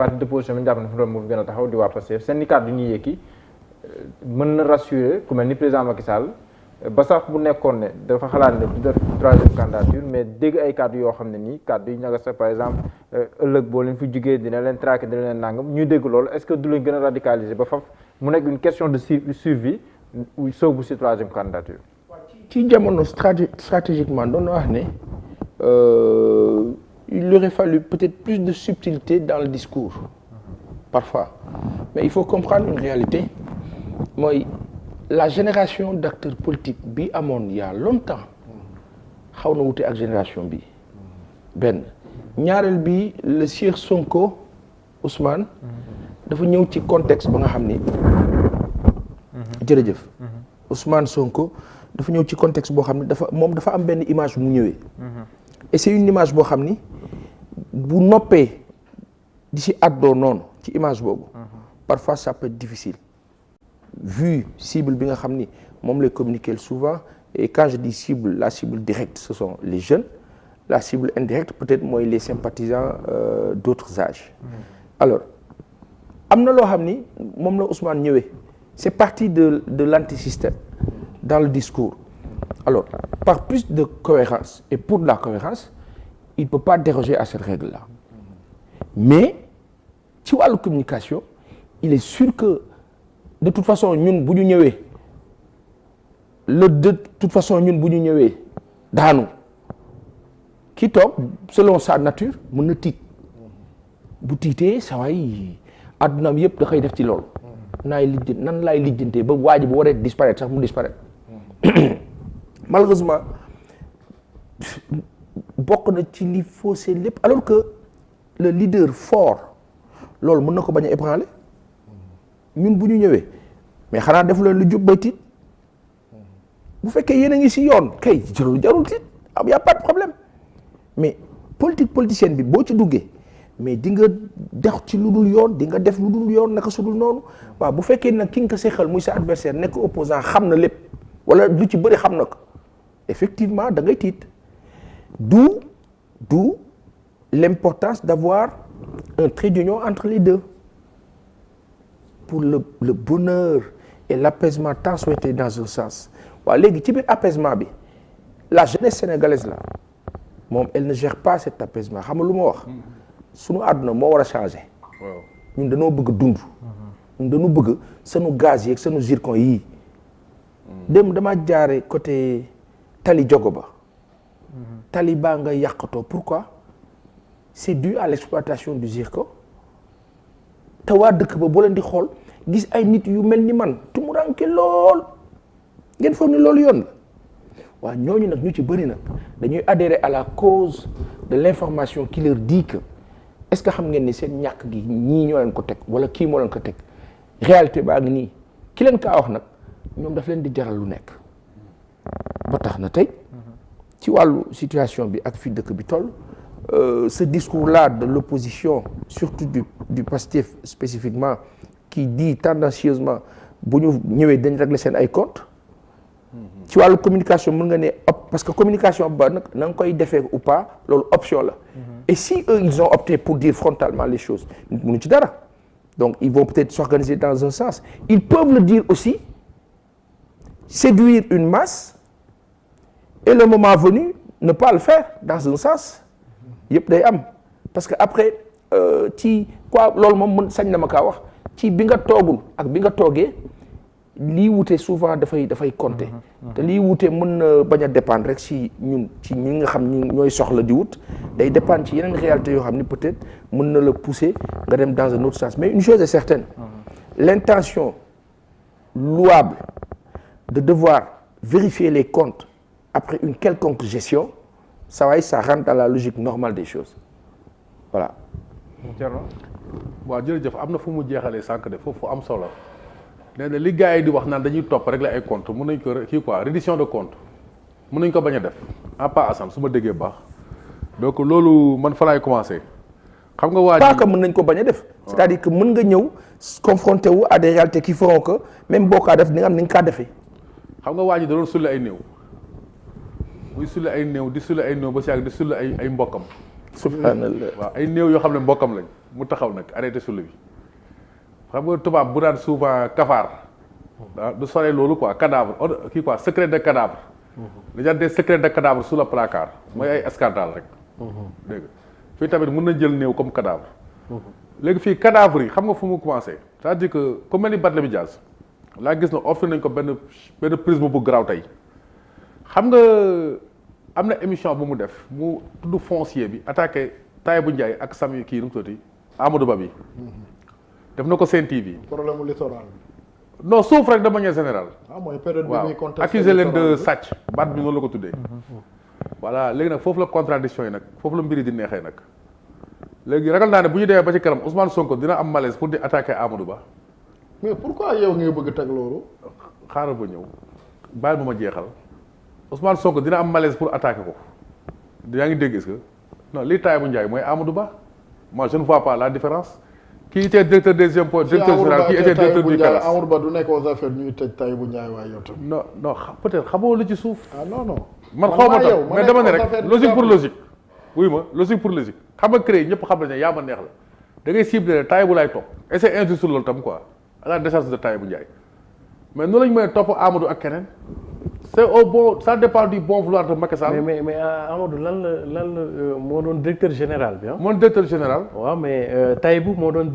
parti d'opposition bi ñu jàpp ne fu mu gën a taxaw di waa Pastef seen i kàddu ñuy yëkki mën na rassurer ku mel ni président Macky Sall ba sax bu nekkoon ne dafa xalaat ne du def troisième candidature mais dégg ay kàddu yoo xam ne nii kàddu yi ñaga sax par exemple ëllëg boo leen fi jugee dina leen traquer dina leen nangam ñuy dégg loolu est-ce que du leen gën a radicaliser ba faf mu nekk une question de survie soobu si troisième candidature. ci jamono stratégiquement doon na wax ne il aurait fallu peut-être plus de subtilité dans le discours parfois mais il faut comprendre une réalité mooy la génération d'acteurs politiques bi amoon il y a longtemps xaw na wute ak génération bi benn ñaareel bi le Cheikh Sonko Ousmane dafa ñëw ci contexte ba nga xam ni jërëjëf Ousmane Sonko dafa ñëw ci contexte boo xam ne dafa am benn image mu ñëwee et c'est une image boo xam ni bu noppee di ci àddoo noonu ci image boobu parfois ça peut être difficile vu cible bi nga xam ni moom lay communiquer souvent et quand je dis cible la cible directe ce sont les jeunes la cible indirecte peut-être mooy les sympathisants d'autres âges alors am na loo xam ni moom la Ousmane ñëwee c'est parti de l'antisystème dans le discours alors par plus de cohérence et pour de la cohérence il peut pas déroger à cette règle-là mais ci wàllu communication il est sûr que de toute façon ñun bu ñu ñëwee de toute façon ñun bu ñu ñëwee daanu ki toog selon sa nature mën na tiit bu tiitee saa waay addunaam yëpp da koy def ci loolu nan laay lijjantee ba waa ji bu waree disparaître sax mu disparaître malheureusement bokk na ci li faussé lépp alors que le leader fort loolu mën na ko bañ a ébranler ñun bu ñu ñëwee mais xanaa def leen lu jub bay tiit bu fekkee yéen a ngi ci yoon kay jarul tiit y a pas de problème mais politicienne bi boo ci duggee mais di nga def ci lu dul yoon di nga def lu dul yoon naka su dul noonu waaw bu fekkee nag ki nga ko seexal muy sa adversaire nekk opposant xam na lépp wala lu ci bëri xam na ko effectivement da ngay tiit d'où l'importance d'avoir un trait d'union entre les deux pour le bonheur et l'apaisement tant souhaité dans un sens waaw léegi ci biir apaisement bi la jeunesse sénégalaise là moom elle ne gère pas cet apaisement xam nga lu ma wax sunu àdduna moo war a changer ñun dañoo bëgg dund ñun dañoo bëgg sunu gaz yi ak sunu zircon yii dem dama jaare côté tali jogo ba tali baa nga yàqatoo pourquoi c'est dû à l'exploitation du zircon te waa dëkk ba boo leen di xool gis ay nit yu mel ni man tumuranke lool ngeen foog ni loolu yoon la waaw ñooñu nag ñu ci bëri nag dañuy adhérer à la cause de l'information qui leur dit que est-ce que xam ngeen ni seen ñàkk gi ñii ñoo leen ko teg wala kii moo leen ko teg réalité baa ngi nii ki leen kaa wax nag ñoom daf leen di jaral lu nekk ba tax na tey ci wàllu situation bi ak fi dëkk bi toll ce discours-là de l'opposition surtout du Pastef spécifiquement qui dit tendancieusement bu ñu ñëwee dañ régler seen ay comptes ci wàllu communication mën nga ne parce que communication ba nag na nga koy defee ou pas loolu option la et si eux ils ont opté pour dire frontalement les choses nit mënu ci dara donc ils vont peut-être s'organiser dans un sens ils peuvent le dire aussi séduire une masse et le moment venu ne pas le faire dans un sens yëpp day am parce que après ci quoi loolu moom mën sañ na ma kaa wax ci bi nga toogul ak bi nga toogee lii wute souvent dafay compter te lii wute mën na bañ a dépendre rek ci ñun ci ñi nga xam ñi ñooy soxla di wut day dépendre ci yeneen réalité yoo xam ni peut-être mën na la pousser nga dem dans un autre sens mais une chose est certaine l'intention louable de devoir vérifier les comptes après une quelconque gestion ça rentre dans la logique normale des choses voilà. waaw jërëjëf am na fu mu jeexalee sànq de foofu am solo nee na li gars yi di wax naan dañuy topp rek la ay compte mën nañ ko kii quoi reddition de compte mën nañ ko bañ a def en pas Assane su ma déggee baax donc loolu man fa laay commencer xam nga waa ji pas que mën nañ ko bañ a def c'est-à-dire que mën nga ñëw confronté wu à des réalités qui feront que même boo kaa def ni nga am ni nga kaa defee xam nga waa ji da doon sulli ay néew muy sulli ay néew di sulli ay néew ba si ak di sulli ay mbokkam subhanallah. waaw ay néew yoo xam ne mbokkam lañ mu taxaw nag arrêté sulla bi xam nga tubaab bu daan souvent kafaar du sore loolu quoi cadavre kii quoi secret de cadavre dañu des secrets de cadavre sous le placard mooy ay scandale rek dégg nga fii tamit mën na jël néew comme cadavre léegi fii cadavre yi xam nga fu mu commencé c'est-à-dire que ku mel ni Barthélémy Dias laa gis na offre nañ ko benn prisme bu garaaw tey xam nga am na émission bu mu def mu tudd foncier bi attaqué Tahibou Ndiaye ak Samy kii nu mu tuddati Amadou Ba bi def na ko Sen TV. problème mu littoral bi. non suuf rek de manière générale. mooy période bi muy contesté accusé leen de sàcc baat bi noonu la ko tuddee. voilà léegi nag foofu la contradiction yi nag foofu la mbiri di neexee nag léegi ragal naa ne bu ñu demee ba ci kanam Ousmane Sonko dina am malaise pour di attaquer Amadou Ba. mais pourquoi yow ngay bëgg teg loolu. xaaral ba ñëw baal ma jeexal Ousmane Sonko dina am malaise pour attaquer ko yaa ngi dégg est-ce que non lii Tahibou Ndiaye mooy Amadou Ba moi je ne vois pas la différence. Qui était directeur des impôts, directeur général, qui était directeur du CARAS. Amadou Ba du nekk aux affaires ñuy tëj Tahibou Ndiaye waaye yow tamit. non peut-être xamoo lu ci suuf. non. man xaw ma tax mais dama ne rek logique pour logique. wuy ma logique pour logique xam nga CREI ñëpp xam nañ ne yaa ma neex la da ngay ciblé ne Tahibou laay topp et c'est injuste loolu tam quoi à la décharge de Tahibou Ndiaye mais noonu lañ mën a topp Amadou ak keneen c'est au bon ça dépend du bon vouloir de Macky Sall. mais Amadou lan la moo doon directeur général bi ah. mon directeur général. waaw mais Tahibou moo doon.